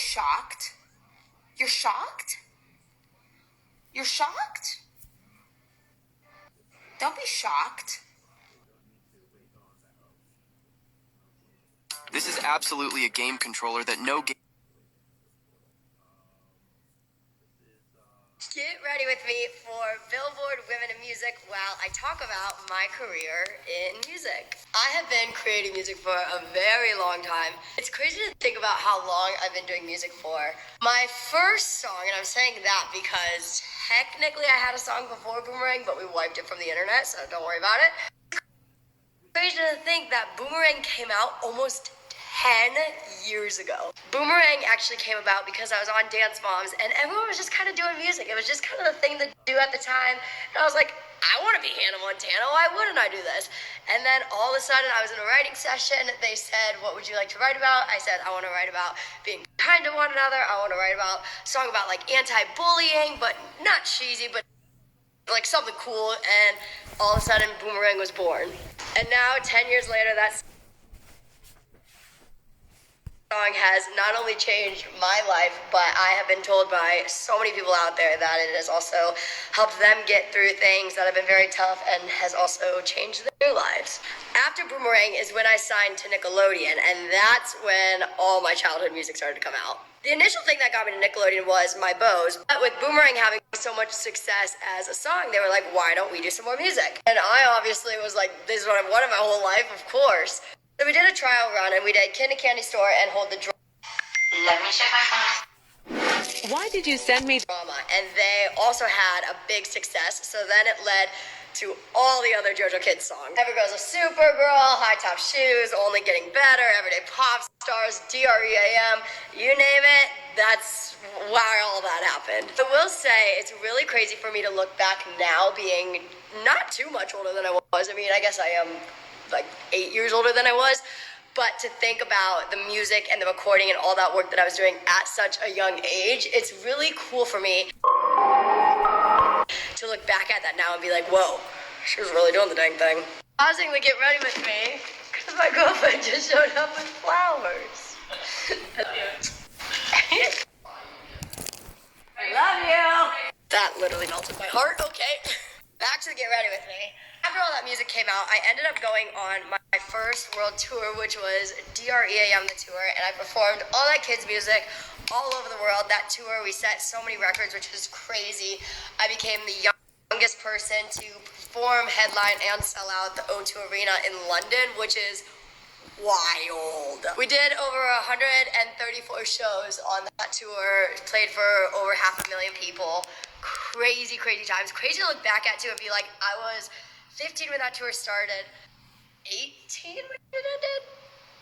shocked? You're shocked? You're shocked? Don't be shocked. This is absolutely a game controller that no game... Get ready with me for Billboard Women in Music while I talk about my career in music. I have been creating music for a very long time. It's crazy to think about how long I've been doing music for. My first song, and I'm saying that because technically I had a song before Boomerang, but we wiped it from the internet, so don't worry about it. It's crazy to think that Boomerang came out almost 10 years ago. Boomerang actually came about because I was on Dance Moms and everyone was just kind of doing music. It was just kind of the thing to do at the time. And I was like, I want to be Hannah Montana. Why wouldn't I do this? And then all of a sudden I was in a writing session. They said, what would you like to write about? I said, I want to write about being kind to one another. I want to write about a song about like anti-bullying, but not cheesy, but like something cool. And all of a sudden Boomerang was born. And now 10 years later, that's song has not only changed my life, but I have been told by so many people out there that it has also helped them get through things that have been very tough and has also changed their lives. After Boomerang is when I signed to Nickelodeon, and that's when all my childhood music started to come out. The initial thing that got me to Nickelodeon was my bows, but with Boomerang having so much success as a song, they were like, why don't we do some more music? And I obviously was like, this is what I've wanted my whole life, of course. So we did a trial run and we did Kid in a Candy Store and Hold the Drama. Let me check my phone. Why did you send me Drama? And they also had a big success. So then it led to all the other JoJo Kids songs. Every Girl's a Supergirl, High Top Shoes, Only Getting Better, Everyday Pop Stars, DREAM, you name it. That's why all that happened. I will say it's really crazy for me to look back now, being not too much older than I was. I mean, I guess I am like 8 years older than I was, but to think about the music and the recording and all that work that I was doing at such a young age, it's really cool for me to look back at that now and be like, whoa, she was really doing the dang thing. Pausing to get ready with me, because my girlfriend just showed up with flowers. I love you. That literally melted my heart. Okay, back to the Get Ready With Me. After all that music came out, I ended up going on my first world tour, which was DREAM the tour, and I performed all that kids' music all over the world. That tour, we set so many records, which was crazy. I became the youngest person to perform, headline, and sell out the O2 Arena in London, which is wild. We did over 134 shows on that tour, played for over 500,000 people. Crazy, crazy times. Crazy to look back at too and be like, I was 15 when that tour started, 18 when it ended?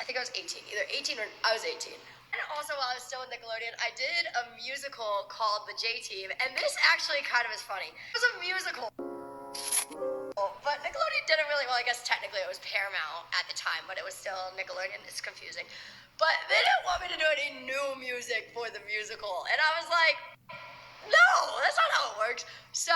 I think I was 18, either 18 or I was 18. And also while I was still with Nickelodeon, I did a musical called The J-Team, and this actually kind of is funny. It was a musical, but Nickelodeon didn't really, well I guess technically it was Paramount at the time, but it was still Nickelodeon, it's confusing. But they didn't want me to do any new music for the musical, and I was like, no, that's not how it works. So,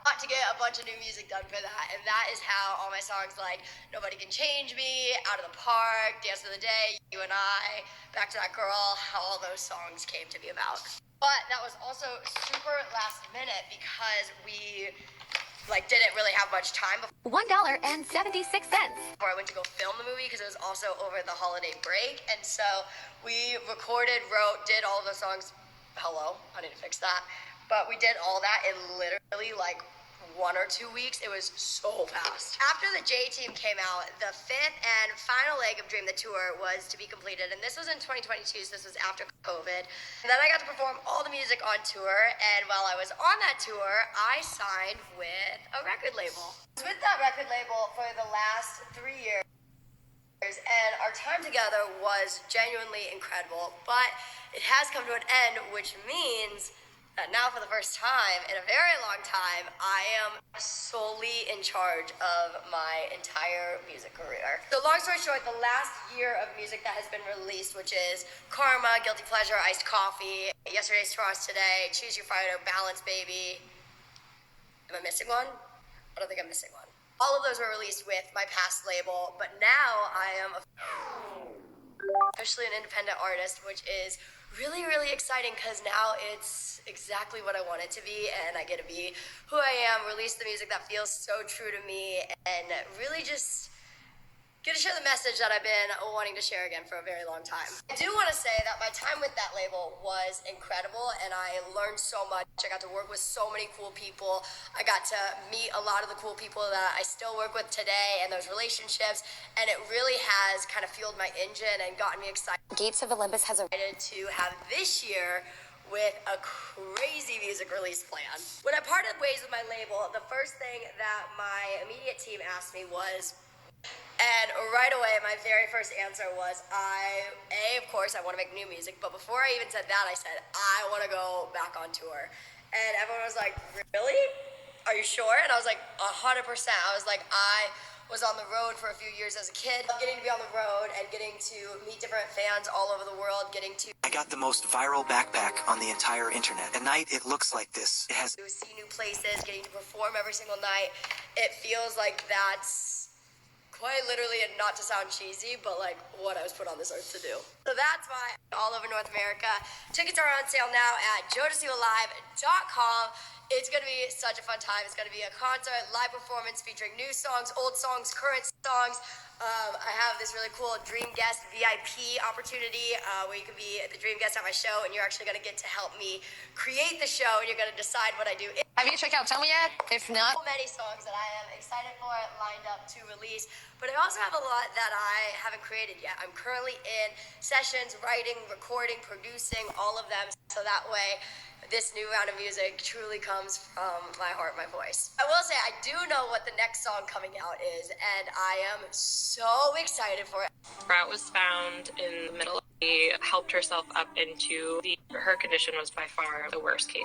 got to get a bunch of new music done for that, and that is how all my songs like Nobody Can Change Me, Out of the Park, Dance of the Day, You and I, Back to That Girl, how all those songs came to be about. But that was also super last minute because we didn't really have much time before $1.76. I went to go film the movie because it was also over the holiday break, and so we recorded, wrote, did all of the songs. Hello, I need to fix that. But we did all that in literally 1 or 2 weeks. It was so fast. After the J-Team came out, the fifth and final leg of Dream the Tour was to be completed. And this was in 2022, so this was after COVID. And then I got to perform all the music on tour. And while I was on that tour, I signed with a record label. I was with that record label for the last 3 years. And our time together was genuinely incredible. But it has come to an end, which means that now for the first time in a very long time, I am solely in charge of my entire music career. So long story short, the last year of music that has been released, which is Karma, Guilty Pleasure, Iced Coffee, Yesterday's Tomorrow's Today, Choose Your Fighter, Balance Baby. Am I missing one? I don't think I'm missing one. All of those were released with my past label, but now I am officially officially an independent artist, which is really, really exciting because now it's exactly what I want it to be, and I get to be who I am, release the music that feels so true to me, and really just get to share the message that I've been wanting to share again for a very long time. I do want to say that my time with that label was incredible, and I learned so much. I got to work with so many cool people. I got to meet a lot of the cool people that I still work with today, and those relationships, and it really has kind of fueled my engine and gotten me excited. Gates of Olympus has a To have this year with a crazy music release plan. When I parted ways with my label, the first thing that my immediate team asked me was, and right away, my very first answer was, of course, I want to make new music. But before I even said that, I said, I want to go back on tour. And everyone was like, really? Are you sure? And I was like, 100%. I was like, I was on the road for a few years as a kid. Getting to be on the road and getting to meet different fans all over the world, I got the most viral backpack on the entire internet. At night, it looks like this. It has to see new places, getting to perform every single night. It feels like that's quite literally, and not to sound cheesy, but like what I was put on this earth to do. So that's why all over North America. Tickets are on sale now at JoJoLive.com. It's going to be such a fun time. It's going to be a concert, live performance featuring new songs, old songs, current songs. I have this really cool Dream Guest VIP opportunity where you can be the Dream Guest at my show, and you're actually going to get to help me create the show, and you're going to decide what I do. Have you checked out Tell Me yet? If not, So many songs that I am excited for, lined up to release, but I also have a lot that I haven't created yet. I'm currently in sessions, writing, recording, producing, all of them, so that way this new round of music truly comes from my heart, my voice. I will say I do know what the next song coming out is, and I am so excited for it. Sprout was found in the middle. She helped herself up into her condition was by far the worst case.